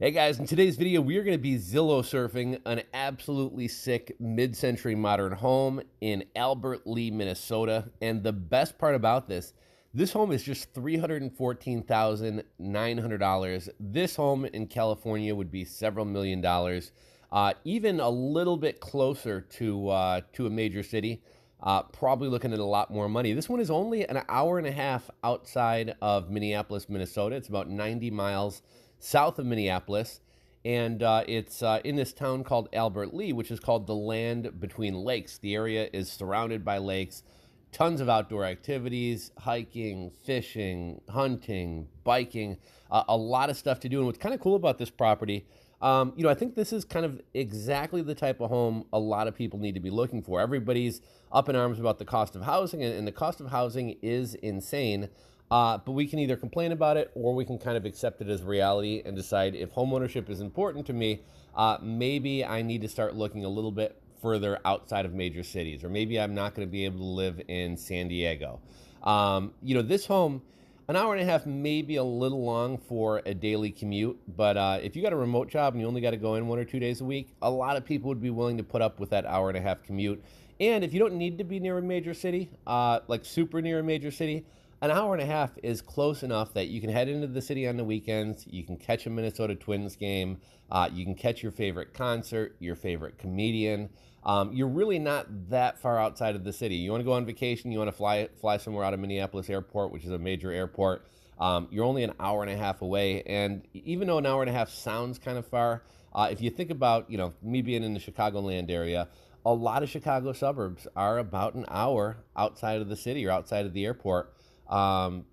Hey guys, in today's video, we are going to be Zillow surfing an absolutely sick mid-century modern home in Albert Lea, Minnesota. And the best part about this home is just $314,900. This home in California would be several $1,000,000, even a little bit closer to a major city. Probably looking at a lot more money. This one is only an hour and a half outside of Minneapolis, Minnesota. It's about 90 miles south of Minneapolis, and it's in this town called Albert Lea, which is called the land between lakes. The area is surrounded by lakes, tons of outdoor activities, hiking, fishing, hunting, biking, a lot of stuff to do. And what's kind of cool about this property, I think this is kind of exactly the type of home a lot of people need to be looking for. Everybody's up in arms about the cost of housing, and the cost of housing is insane. But we can either complain about it or we can kind of accept it as reality and decide if homeownership is important to me, maybe I need to start looking a little bit further outside of major cities, or maybe I'm not going to be able to live in San Diego. This home, an hour and a half may be a little long for a daily commute, but if you got a remote job and you only got to go in 1 or 2 days a week, a lot of people would be willing to put up with that hour and a half commute. And if you don't need to be near a major city, like super near a major city, an hour and a half is close enough that you can head into the city on the weekends. You can catch a Minnesota Twins game. You can catch your favorite concert, your favorite comedian. You're really not that far outside of the city. You want to go on vacation, you want to fly somewhere out of Minneapolis Airport, which is a major airport. You're only an hour and a half away. And even though an hour and a half sounds kind of far, if you think about, me being in the Chicagoland area, a lot of Chicago suburbs are about an hour outside of the city or outside of the airport. At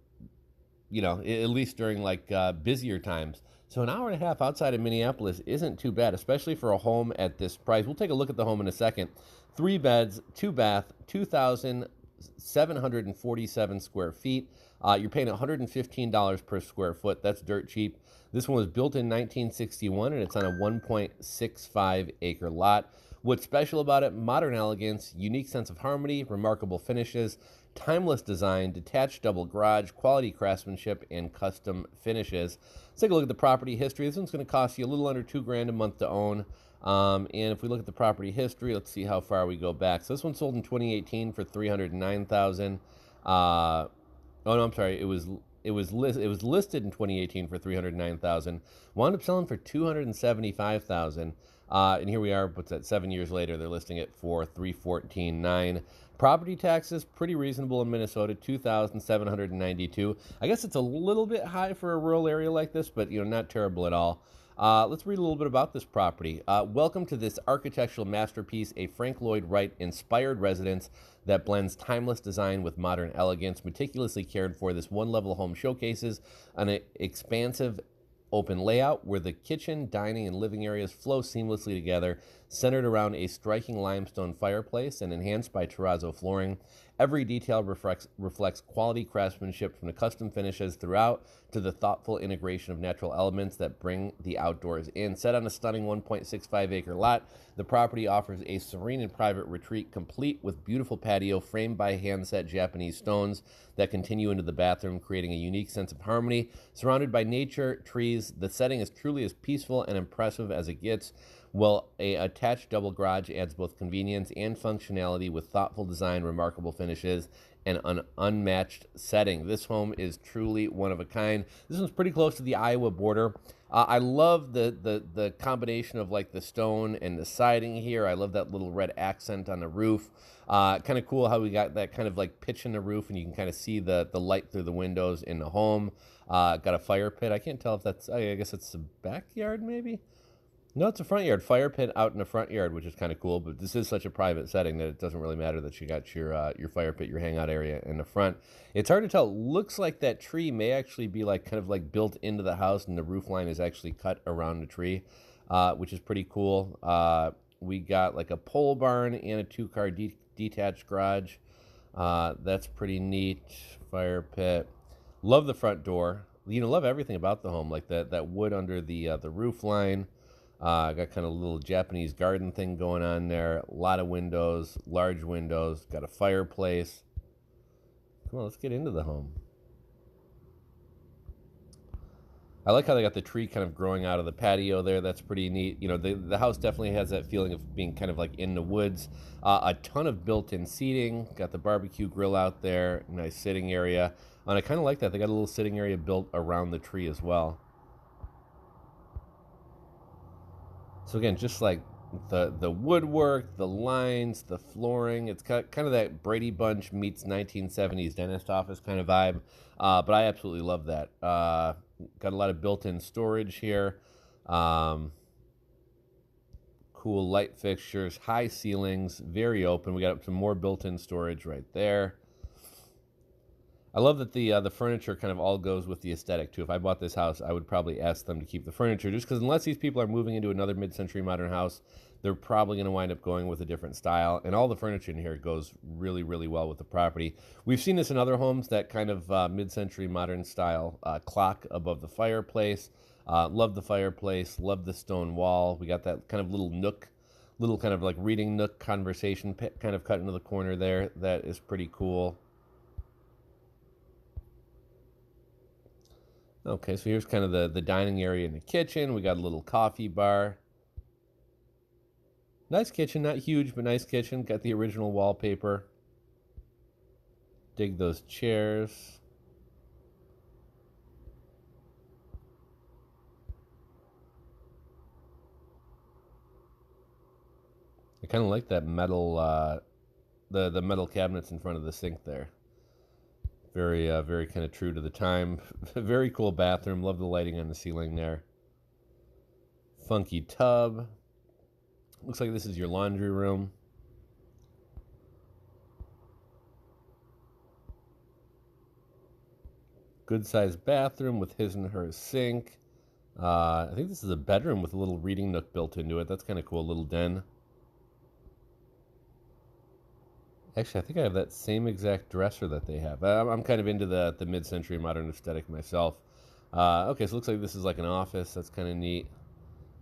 least during like busier times. So an hour and a half outside of Minneapolis isn't too bad, especially for a home at this price. We'll take a look at the home in a second. 3 beds, 2 bath, 2,747 square feet. You're paying $115 per square foot. That's dirt cheap. This one was built in 1961, and it's on a 1.65 acre lot. What's special about it? Modern elegance, unique sense of harmony, remarkable finishes, timeless design, detached double garage, quality craftsmanship, and custom finishes. Let's take a look at the property history. This one's going to cost you a little under $2,000 a month to own. And if we look at the property history, let's see how far we go back. So this one sold in 2018 for $309,000. Oh no, I'm sorry. It was listed in 2018 for $309,000. Wound up selling for $275,000. And here we are. What's that? 7 years later, they're listing it for $314,900. Property taxes pretty reasonable in Minnesota, $2,792. I guess it's a little bit high for a rural area like this, but not terrible at all. Let's read a little bit about this property. Welcome to this architectural masterpiece, a Frank Lloyd Wright inspired residence that blends timeless design with modern elegance. Meticulously cared for, this one-level home showcases an expansive open layout where the kitchen, dining, and living areas flow seamlessly together, centered around a striking limestone fireplace and enhanced by terrazzo flooring. Every detail reflects quality craftsmanship, from the custom finishes throughout to the thoughtful integration of natural elements that bring the outdoors in. Set on a stunning 1.65 acre lot, the property offers a serene and private retreat complete with beautiful patio framed by handset Japanese stones that continue into the bathroom, creating a unique sense of harmony. Surrounded by nature, trees, the setting is truly as peaceful and impressive as it gets. Well, a attached double garage adds both convenience and functionality with thoughtful design, remarkable finishes, and an unmatched setting. This home is truly one of a kind. This one's pretty close to the Iowa border. I love the combination of like the stone and the siding here. I love that little red accent on the roof. Kind of cool how we got that kind of like pitch in the roof, and you can kind of see the light through the windows in the home. Got a fire pit. I can't tell if that's, I guess it's the backyard maybe? No, it's a front yard. Fire pit out in the front yard, which is kind of cool. But this is such a private setting that it doesn't really matter that you got your fire pit, your hangout area in the front. It's hard to tell. It looks like that tree may actually be like kind of like built into the house, and the roof line is actually cut around the tree, which is pretty cool. We got like a pole barn and a 2-car detached garage. That's pretty neat. Fire pit. Love the front door. Love everything about the home, like that wood under the roof line. Got kind of a little Japanese garden thing going on there. A lot of windows, large windows. Got a fireplace. Come on, let's get into the home. I like how they got the tree kind of growing out of the patio there. That's pretty neat. You know, the house definitely has that feeling of being kind of like in the woods. A ton of built-in seating. Got the barbecue grill out there. Nice sitting area. And I kind of like that. They got a little sitting area built around the tree as well. So again, just like the woodwork, the lines, the flooring, it's got kind of that Brady Bunch meets 1970s dentist office kind of vibe. But I absolutely love that. Got a lot of built-in storage here. Cool light fixtures, high ceilings, very open. We got some more built-in storage right there. I love that the furniture kind of all goes with the aesthetic too. If I bought this house, I would probably ask them to keep the furniture, just because unless these people are moving into another mid-century modern house, they're probably going to wind up going with a different style. And all the furniture in here goes really, really well with the property. We've seen this in other homes, that kind of mid-century modern style clock above the fireplace. Love the fireplace, love the stone wall. We got that kind of little nook, little kind of like reading nook conversation kind of cut into the corner there. That is pretty cool. Okay, so here's kind of the dining area and the kitchen. We got a little coffee bar. Nice kitchen, not huge, but nice kitchen. Got the original wallpaper. Dig those chairs. I kind of like that metal, the metal cabinets in front of the sink there. Very kind of true to the time. Very cool bathroom. Love the lighting on the ceiling there. Funky tub. Looks like this is your laundry room. Good sized bathroom with his and her sink. I think this is a bedroom with a little reading nook built into it. That's kind of cool, little den. Actually, I think I have that same exact dresser that they have. I'm kind of into the mid-century modern aesthetic myself. Okay, so it looks like this is like an office. That's kind of neat.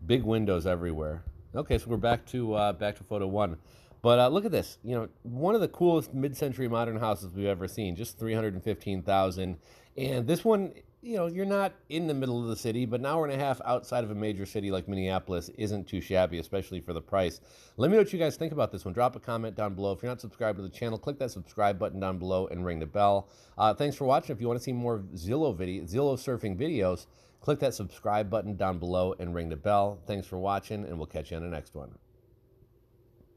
Big windows everywhere. Okay, so we're back to photo one. But look at this. You know, one of the coolest mid-century modern houses we've ever seen. Just 315,000. And this one, you know, you're not in the middle of the city, but an hour and a half outside of a major city like Minneapolis isn't too shabby, especially for the price. Let me know what you guys think about this one. Drop a comment down below. If you're not subscribed to the channel, click that subscribe button down below and ring the bell. Thanks for watching. If you want to see more Zillow surfing videos, click that subscribe button down below and ring the bell. Thanks for watching, and we'll catch you on the next one.